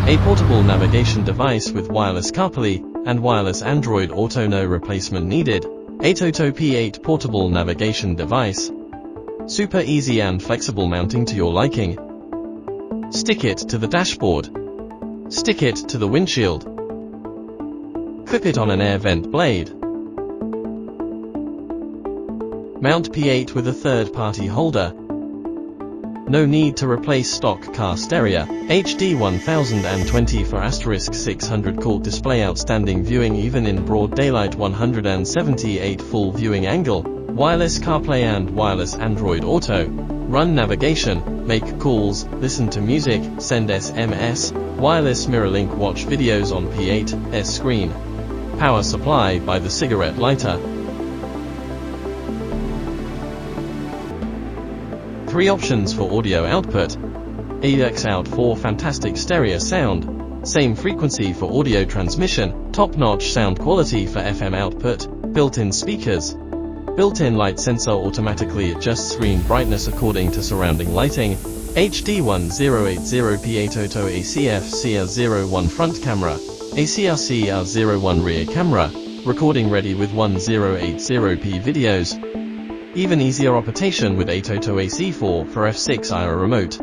A portable navigation device with wireless CarPlay and wireless Android Auto, no replacement needed. ATOTO P8 portable navigation device. Super easy and flexible mounting to your liking. Stick it to the dashboard. Stick it to the windshield. Clip it on an air vent blade. Mount P8 with a third-party holder. No need to replace stock car stereo. HD 1020 for *600 Court display, outstanding viewing even in broad daylight, 178 full viewing angle, wireless CarPlay and wireless Android Auto. Run navigation, make calls, listen to music, send SMS, wireless mirror link, watch videos on P8's screen. Power supply by the cigarette lighter. 3 options for audio output. AUX out for fantastic stereo sound. Same frequency for audio transmission. Top-notch sound quality for FM output. Built-in speakers. Built-in light sensor automatically adjusts screen brightness according to surrounding lighting. HD 1080p ATOTO ACF-CR01 front camera. ACR-CR01 rear camera. Recording ready with 1080p videos. Even easier operation with ATOTO AC4 for F6 IR remote.